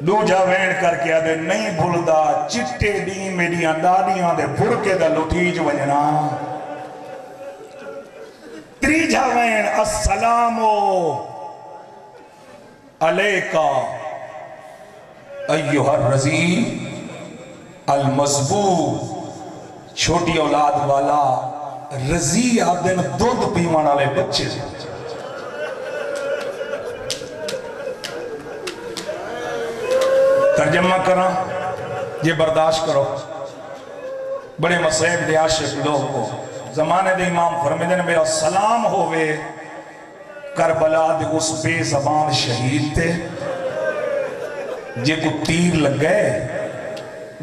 دوجا وین کر کے آدھے نہیں بھولدا چٹے دی میریاں ڈاڈیاں دے بھڑکے دا لٹیج ونجنا تریجا وین السلامو علیکہ ایوہ الرزی المزبور چھوٹی اولاد والا رضی آدن دودھ پیمان والے بچے ترجمہ کرنا یہ برداشت کرو بڑے مسائب دے عاشق لوگ کو زمانے دے امام فرمیدے نے میرا سلام ہوئے کربلا دے اس بے زبان شہید تے جے کو تیر لگ گئے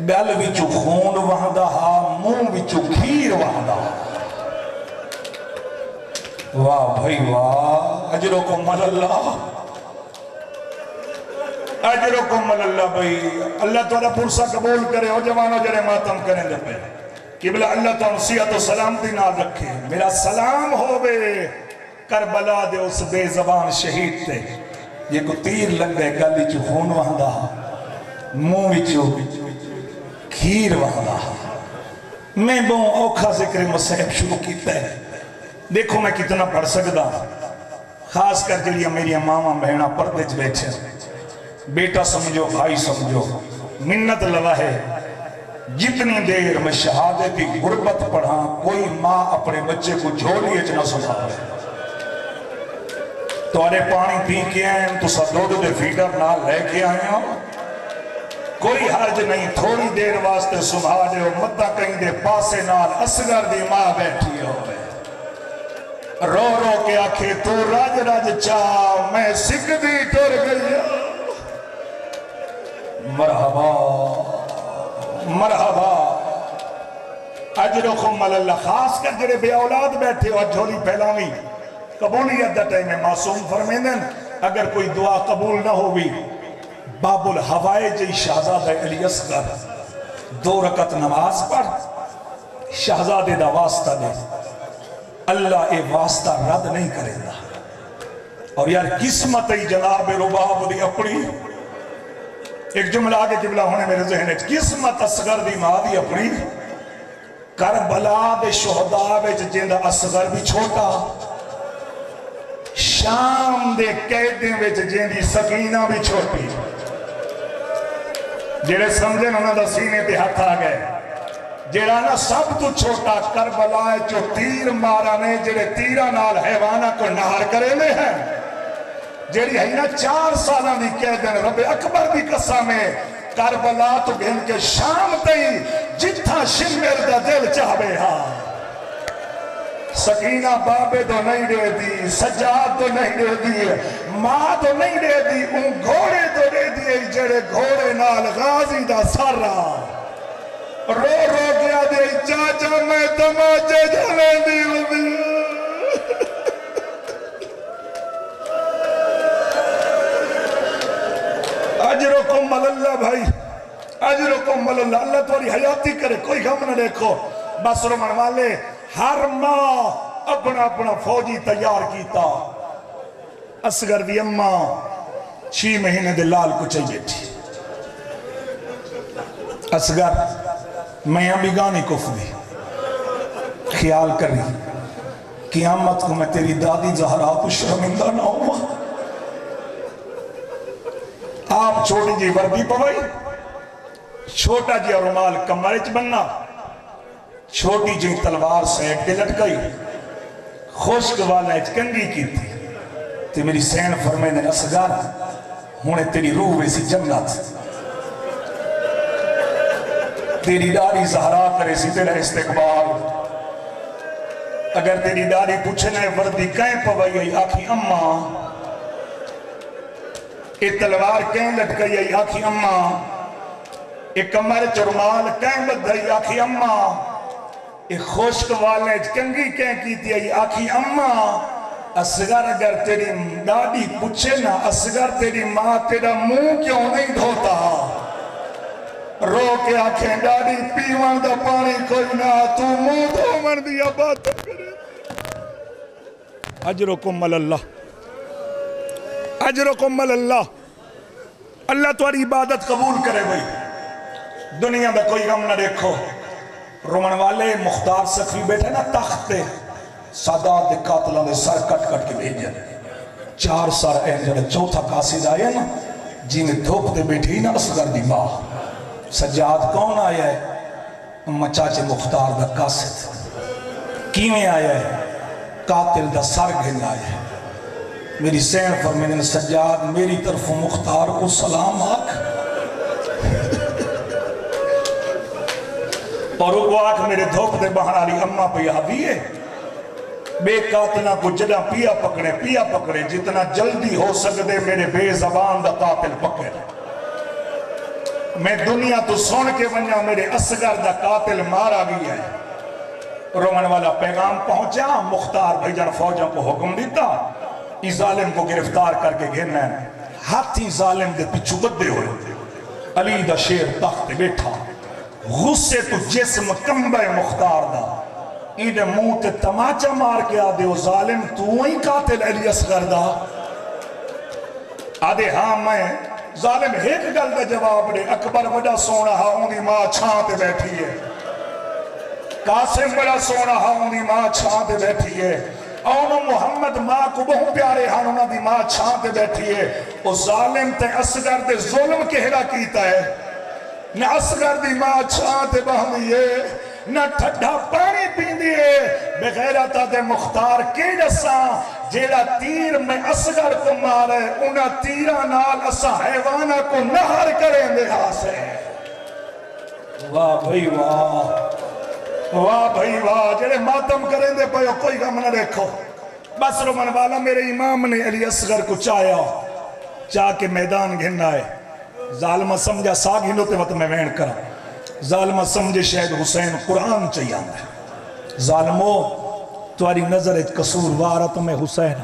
گل وچو خون وہاں ہا منہ وچو کھیر وہاں واہ بھائی واہ اجرکم اللہ اجرکم اللہ بھائی اللہ تعالیٰ پرسہ قبول کرے ہو جوانوں جڑے ماتم کریں دے پہ قبلہ اللہ تعالیٰ صحت و سلامتی نہ رکھے میرا سلام ہوئے کربلا دے اس بے زبان شہید تے یہ کو تیر لگ گئے گل وچو خون وہاں منہ وچو کھیر وہاں میں بہت اوکھا ذکر مسائب شروع کیتا ہے دیکھو میں کتنا پڑھ سکتا خاص کر کے لئے میری ماما بہنہ پردے چ بیٹھے بیٹا سمجھو بھائی سمجھو منت لوا ہے جتنی دیر میں شہادتی غربت پڑھا کوئی ماں اپنے بچے کو جھولیے چنا سنا ہے تو آرے پانی پی کے آئے تو سا دودھ دے فیڈر نہ لے کے آئے ہو کوئی حرج نہیں تھوڑی دیر واسطے سبھا دے ہو مدہ کہیں دے پاسے نال اصغر دی ماں بیٹھی ہو رو رو کے آکھے تو راج راج چاہ میں سکھ دی ٹر گئی مرحبا مرحبا اجرکم اللہ خاص کر جڑے بے اولاد بیٹھے ہو جھولی پھیلاویں قبولیت دا ٹائم ہے معصوم فرمیندن اگر کوئی دعا قبول نہ ہوئی باب الحوائے جی شہزادہ علی اصغر 2 رکعت نماز پڑھ شہزادے دا واسطہ دے اللہ اے واسطہ رد نہیں کرے گا اور یار قسمت ہی جناب رباب دی اپنی ایک جملہ آگے قبلہ ہونے میرے ذہن ہے قسمت اصغر دی ماں دی اپنی کربلا دے شہداء وچ جیندہ اصغر بھی چھوٹا شام دے قیدیں وچ جیندی سکینہ بھی چھوٹی جڑے سمجھن انہاں دا سینے تے ہاتھ آ گئے جڑا نا سب تو چھوٹا کربلا ہے جو تیر مارا نے جڑے تیرہ نال حیوانہ کو نہار کرے لے ہیں جڑی ہے نا 4 سالہ دی قیدن رب اکبر دی قسم ہے کربلا تو گھن کے شام تے جتھا شمر دا دل چاہے ہاں سکینہ بابے تو نہیں دے دی سجاد تو نہیں دے دی ماں تو نہیں دے دی ان گھوڑے تو دے دی جڑے گھوڑے نال غازی دا سارا رو رو گیا دے چاچا میں تماچے جھلے دی ہوئی اجرکم اللہ بھائی اجرکم اللہ اللہ تمہاری حیاتی کرے کوئی غم نہ دیکھو بس رمن والے ہر ماں اپنا اپنا فوجی تیار کیتا اصغر دی اماں 6 مہینے دے لال کو چاہیے تھی اصغر میں ابھی گانی کف دی خیال کری قیامت کو میں تیری دادی زہرا کو شرمندہ نہ ہوا آپ چھوٹی جی وردی پوائی چھوٹا جی رومال کمرچ بننا چھوٹی جی تلوار سینک کے لٹکائی خوشک والا کنگی کی تھی تے میری سین فرمائے نے اصغر ہونے تیری روح ویسی جنت تیری داری زہرا کرے سی تیرا استقبال اگر تیری داری پوچھنے وردی کہیں پوائی آئی آکھی اماں ایک تلوار کہیں لٹکائی آئی آکھی اماں ایک کمر چرمال کہیں بدھائی آکھی اماں ایک خوشک والے کنگی کہیں کی تھی آئی آکھی اماں اصغر اگر تیری ڈاڈی پوچھے نا اصغر تیری ماں تیرا منہ کیوں نہیں دھوتا رو کے آنکھیں ڈاڈی پیون دا پانی کوئی نہ تو منہ دھومن دیا بات کرے اجرکم اللہ اجرکم اللہ اللہ تمہاری عبادت قبول کرے بھائی دنیا میں کوئی غم نہ دیکھو رومن والے مختار سخی بیٹھے نا تخت پہ سادات دے قاتلوں نے سر کٹ کٹ کے بھیجے 4 سر اینجل چوتھا قاصد آیا نا جی میں دھوپ دے بیٹھی نا اصغر دی ماں سجاد کون آیا ہے اما چاچے مختار دا قاصد کیویں آیا ہے قاتل دا سر گھن آیا ہے میری سین فرمینے سجاد میری طرف مختار کو سلام آکھ اور وہ آکھ میرے دھوپ دے بہن علی اممہ پہ آوی ہے بے قاتلہ کو جدہ پیا پکڑے جتنا جلدی ہو سکتے میرے بے زبان دا قاتل پکڑے میں دنیا تو سن کے بنیا میرے اصغر دا قاتل مارا گیا ہے رومن والا پیغام پہنچا مختار بھیجن فوجوں کو حکم دیتا اس ظالم کو گرفتار کر کے گھرنا ہے ہاتھی ظالم دے پچھو بدے ہوئے علی دا شیر تخت بیٹھا غصے تو جسم کمبے مختار دا ایڈے منہ تے تماچا مار کے آدھے او ظالم تو ہی قاتل علی اصغر دا آدھے ہاں میں ظالم ایک گل دا جواب دے اکبر وڈا سونا ہاں اونی ماں چھاں تے بیٹھی ہے قاسم بڑا سونا ہاں اونی ماں چھاں تے بیٹھی ہے اونو محمد ماں کو بہت پیارے ہاں انہوں دی ماں چھاں تے بیٹھی ہے او ظالم تے اصغر دے ظلم کہلا کیتا ہے نہ اصغر دی ماں چھاں تے بہنی ہے نہ ٹھڈا پانی پیندی ہے بغیرتا دے مختار کی جساں جیڑا تیر میں اصغر کو مارے انہا تیرہ نال اسا حیوانہ کو نہر کریں دے ہاسے واہ بھئی واہ جیڑے ماتم کریں دے پہو کوئی غم نہ دیکھو بس رومن والا میرے امام نے علی اصغر کو چاہ کے میدان گھننا ہے ظالمہ سمجھا ساگ ہندوتے وقت میں وین کرا ظالمہ سمجھے شہد حسین قرآن چاہیے آندھا ظالمو تمہاری نظر ایک قصور وارا تمہیں حسین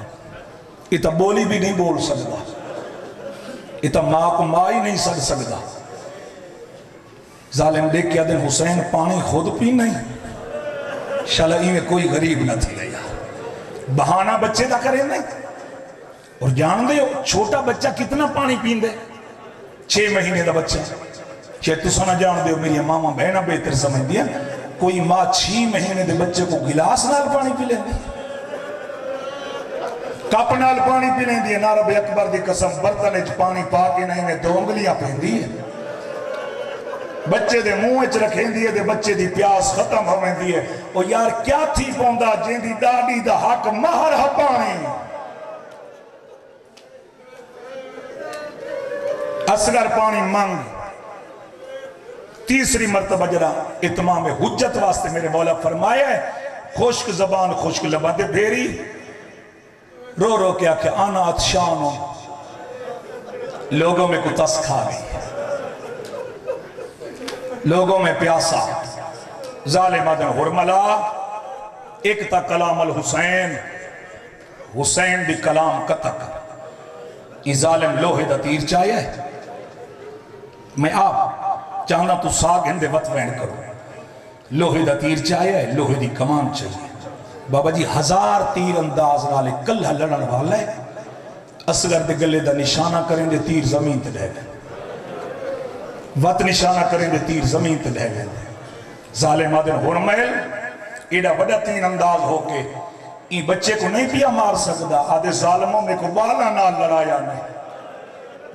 اتا بولی بھی نہیں بول سکتا اتا ماں کو ماں ہی نہیں سک سکتا ظالم دیکھ کیا دن حسین پانی خود پی نہیں شلعی میں کوئی غریب نہ تھی گیا بہانہ بچے دا کریں نہیں اور جان دے چھوٹا بچہ کتنا پانی پین دے 6 مہینے دا بچہ شاید تو سنا جان دے میری ماما بہنہ بہتر سمجھ دیا کوئی ماں 6 مہینے دے بچے کو گلاس نال پانی پی لیں دی کپ نال پانی پی لیں دی نارب اکبر دی قسم برتن اچ پانی پا کے نہیں میں 2 انگلیاں پہن دی ہے بچے دے منہ اچ رکھیں دیئے دے بچے دی پیاس ختم ہوئیں دیئے اور یار کیا تھی پوندا جن دی ڈاڈی دا حق مہر ہپانی اصغر پانی مانگ تیسری مرتبہ جرا اتمام حجت واسطے میرے مولا فرمایا ہے خشک زبان خشک لبا دے بھیری رو رو کیا کہ آنا اتشانوں لوگوں میں کو تس کھا گئی لوگوں میں پیاسا ظالم آدم حرملا ایک تا کلام الحسین حسین بھی کلام کتک یہ ظالم لوہے دا تیر چاہیے میں آپ چاہنا تو ساگ ہندے وقت وین کرو لوہے دا تیر چاہیے لوہے دی کمان چاہیے بابا جی 1000 تیر انداز رالے کلہ لڑن والا ہے اصغر دے گلے دا نشانہ کریں دے تیر زمین تے لے گئے وط نشانہ کریں دے تیر زمین تے لے گئے ظالم آدم حرمل ایڈا بڑا تین انداز ہو کے این بچے کو نہیں پیا مار سکتا آدھے ظالموں میں کو بالا نال لڑایا نہیں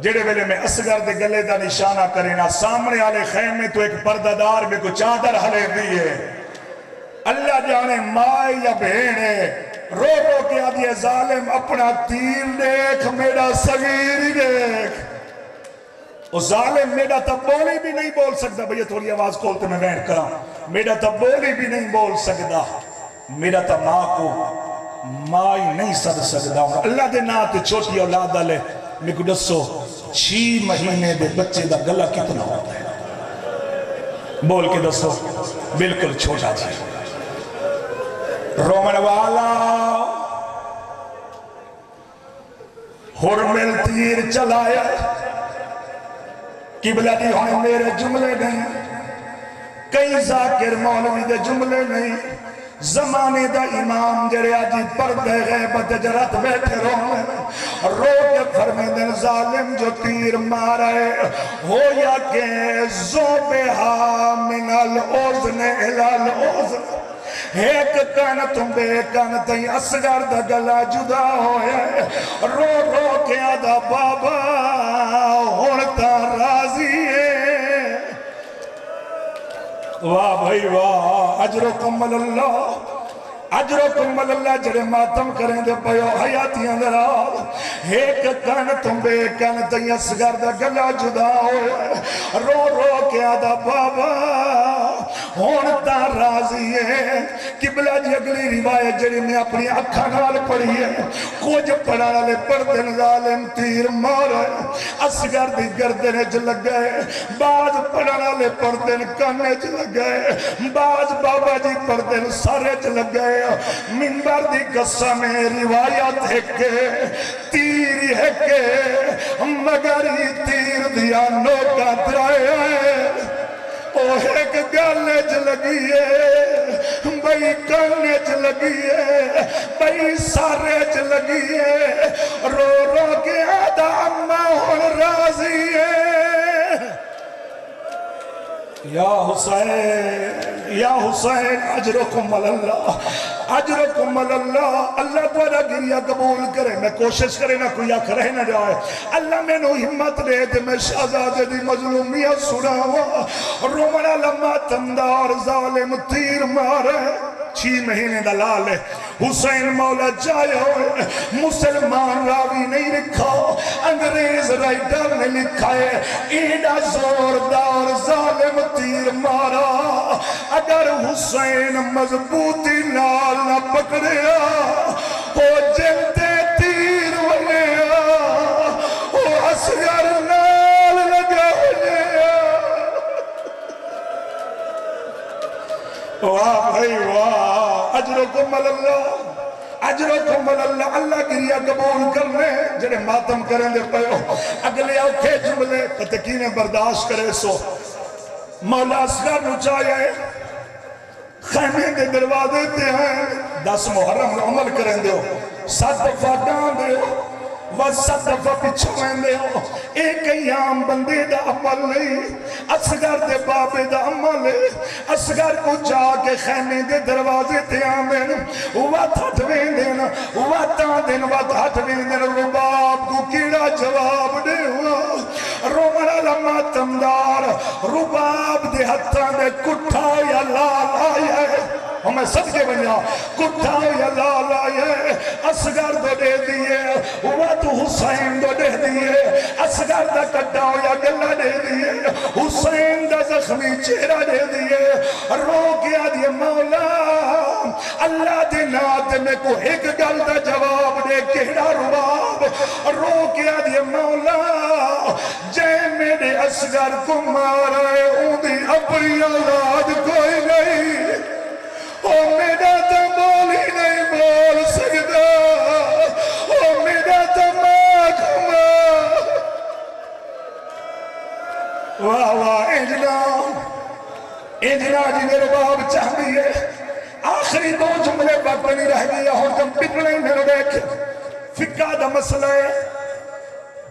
جڑے ویلے میں اصغر دے گلے دا نشانہ کرینا سامنے آلے خیم میں تو ایک پرددار میں کو چادر ہلے دیئے اللہ جانے ماں یا بہنے رو رو کے آدھے ظالم اپنا تیر دیکھ میرا صغیر دیکھ اور ظالم میرا تب بولی بھی نہیں بول سکتا بھئی تھوڑی آواز کھولتے میں وین کرا میرا تب بولی بھی نہیں بول سکتا میرا تب ماں کو ماں ہی نہیں سد سکتا اللہ دے ناتے چھوٹی اولاد آلے میں کو دسو 6 مہینے دے بچے دا گلہ کتنا ہوتا ہے بول کے دسو بالکل چھوٹا جی رومن والا حرمل تیر چلایا قبلہ دی ہونے میرے جملے نہیں کئی ذاکر مولوی دے جملے نہیں زمانے دا امام جڑے آجی پردے غیبت جرات بیٹھے رو کے فرمیدن ظالم جو تیر مارے ہو یا کہ زوبہا من الاذن الى الاذن ایک کان تم بے کان تئی اصغر دا گلا جدا ہوئے رو کے آدھا بابا ہوڑتا راضی ہے واہ بھائی واہ اجرکم اللہ اجرکم اللہ جڑے ماتم کریں دے پیو حیاتیاں دراد ایک کان تم بے کان تئی اصغر دا گلا جدا ہوئے رو کے آدھا بابا ہوڑتا راضی ہے قبلہ جی اگلی روایت جڑی میں اپنی اکھا نال پڑھی ہے کچھ پڑھا لے پردن ظالم تیر مارے اصغر دی گردن چ لگ گئے بعض پڑھا لے پردن کانے چ لگ گئے بعض بابا جی پردن سارے چ لگ گئے منبر دی قسم روایت ہے کہ تیر ہے کہ مگر ہی تیر دیا نوکا درائے اوہ ایک گالے چ لگی ہے بھئی کانے چ لگی ہے بھئی سارے چ لگی ہے رو کے آدھا اماں ہون راضی ہے یا حسین اجرکم اللہ اجرکم اللہ اللہ تورا گریہ قبول کرے میں کوشش کرے نہ کوئی آنکھ رہ نہ جائے اللہ میں نو ہمت دے دے میں شہزادے دی مظلومیت سناوا رومنا لما تندار ظالم تیر مارے 6 مہینے دلال ہے حسین مولا جائے ہوئے مسلمان راوی نہیں لکھا انگریز رائٹر نے لکھا ہے ایڈا زوردار ظالم تیر مارا اگر حسین مضبوطی نال نہ پکڑیا وہ جلتے تیر ونیا وہ اصغر نال لگا ونیا واہ بھائی واہ اجرکم اللہ اجرکم اللہ اللہ گریہ قبول کرنے جنہیں ماتم کریں دے پہو اگلے اوکھے جملے تکینے برداشت کرے سو مولا اصغر نچائے خیمے دے دروازے تے ہیں 10 محرم عمل کریں دے ہو 7 دفعہ ڈان دے ہو وہ 7 دفعہ پچھویں دے ہو ایک ایام بندے دا عمل نہیں اصغر دے بابے دا عمل ہے اصغر کو جا کے خیمے دے دروازے تے آمین وات ہٹویں دین واتاں دین وات ہٹویں دین رباب کو کیڑا جواب دے ہوا رومنا لما تمدار رباب دے ہتھاں دے کٹھا یا لال آیا ہے ہمیں صدقے بنیا کٹھا یا لال آیا ہے اصغر دو دے دیئے وات حسین دو دے دیئے اصغر دا کٹھا یا گلہ دے دیئے حسین دا زخمی چہرہ دے دیئے رو گیا دیئے مولا اللہ دے نات میں کو ایک گل دا جواب دے کہڑا رباب رو گیا دیئے مولا جے میرے اصغر کو مارا ہے اون دی اپنی اولاد کوئی نہیں او میرا تو بول ہی نہیں بول سکتا او میرا تو ماں واہ واہ انجنا جی میرے باب چاہتی ہے آخری 2 جملے بات بنی رہ گئی ہوں جب پٹنے میرے دیکھ فقہ دا مسئلہ ہے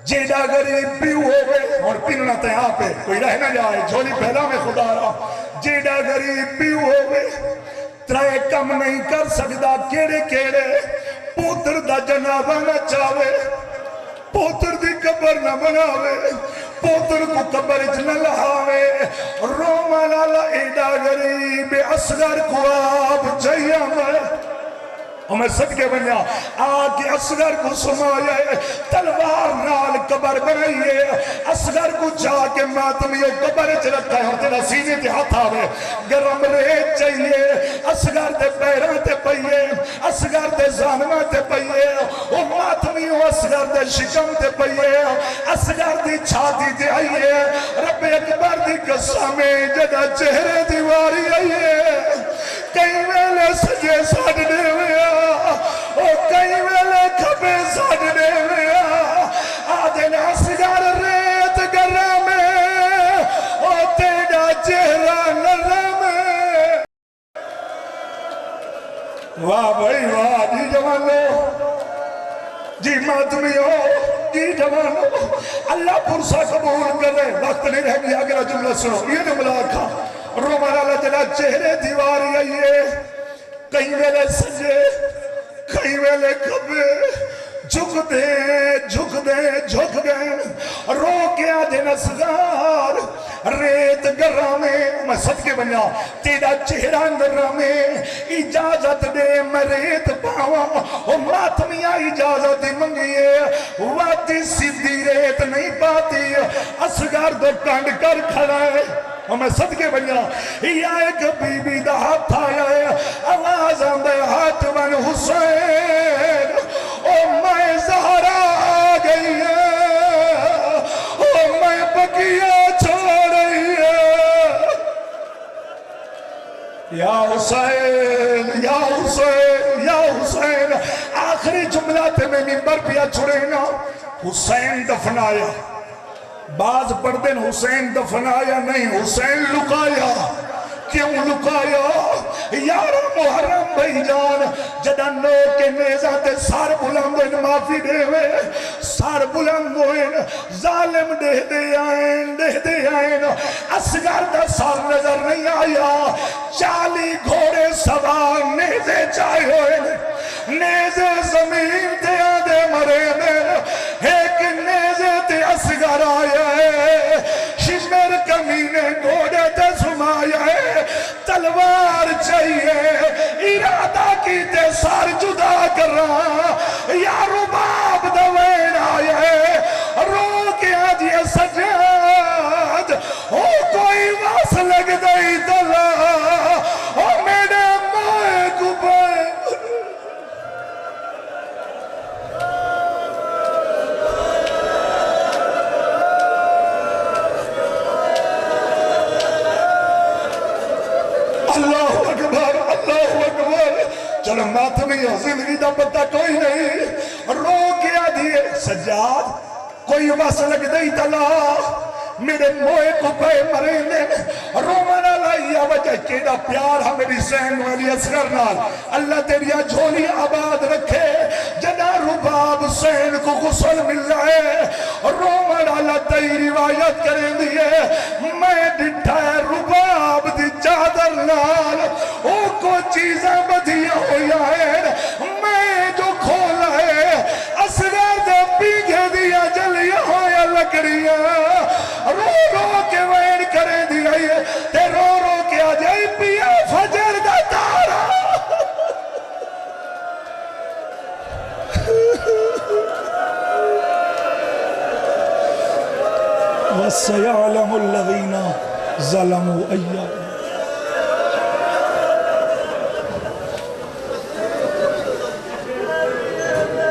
جیڑا غریب پیو ہوئے اور پیننا تے یہاں پہ کوئی رہ نہ جائے جھولی پہلا میں خدا رہا جیڑا غریب پیو ہوئے ترائے کم نہیں کر سکتا کیڑے کیڑے پوتر دا جنازہ نہ چاہے پوتر دی قبر نہ بناوے پوتر کو قبر نہ لہاوے روما لالا ایڈا غریب اصغر کو آپ چاہیے ہمیں صدقے بنیا آگے اصغر کو سمائے تلوار نال قبر بنائیے اصغر کو جا کے ماتمیوں قبر رکھا ہے اور تیرا سینے تے ہاتھ آوے گرم ریت چاہیے اصغر دے پیران تے پئیے اصغر دے زانوہ تے پئیے وہ ماتمیوں اصغر دے شکم تے پئیے اصغر دی چھاتی تے آئیے رب اکبر دی قسمیں جدہ چہرے دیواری آئیے کئی ویلے سجے ساڑھنے ہوئے او کئی ویلے کھپے ساڑھنے ہوئے واہ بھائی واہ جی جوانو جی ماتمیو جی جوانو اللہ پرسا قبول کرے وقت نہیں رہ گیا اگلا جملہ سنو یہ جملہ کھا رومانا لجنا چہرے دیواری آئیے کہیں ویلے سجے کہیں ویلے کبے جھک گئے رو کے آجے نسگار ریت گرہ میں صدقے بنیا تیرا چہرہ گرہ میں اجازت دے میں ریت پاواں او ماتمیاں اجازت منگیے واتی سیدھی ریت نہیں پاتی اسگار دو ٹانڈ کر کھڑا ہے اور میں صدقے بنیا یا ایک بی بی دا ہاتھ آیا ہے آواز آندے ہاتھ بن حسین او میں زہرا آ گئی ہے او میں بقیہ چھوڑ رہی ہے یا حسین یا حسین یا حسین آخری جملہ تے میں منبر پیا چھوڑے نا حسین دفنایا بعض پردن حسین دفنایا نہیں حسین لکایا کیوں لکایا یارا محرم بھائی جان جدن لو کے نیزہ تے سار بلند ہوئن معافی دے ہوئے سار بلند ہوئن ظالم دے آئین اسگر دا سار نظر نہیں آیا 40 گھوڑے سوار نیزے چاہے ہوئن نیزے زمین تے آدھے مرے میں ایک نیزے تے اسگر آیا ہے شمر کمینے گھوڑے تے سمایا ہے تلوار چاہیے ارادہ کی تے سار جدا کر رہا یا رباب دوین آیا ہے رو کے آجیے سجاد او کوئی واس لگ دئی دلا او میرے مائے کو بائے اللہ اکبر چلو ماتمی زندگی دا پتہ کوئی نہیں رو کے آدھیے سجاد کوئی بس لگ دئی تلا میرے موئے کو پہ مرے رومانا لائیا وجہ کیڑا پیار ہم میری سین والی اصغر نال اللہ تیری جھولی آباد رکھے جنا رباب سین کو غسل مل جائے رومانا لطائی روایت کریں دیئے میں ڈٹھا ہے رباب دی چادر نال او کو چیزیں بدھیا ہویا ہے میں جو کھولا ہے اصغر دے پیگے دیا جلیا ہویا لکڑیاں رو رو کے وین کریں دیا تے رو رو کے آجائی پیا فجر دا تارا وَسَيَعْلَمُ الَّذِينَ ظَلَمُوا أَيَّا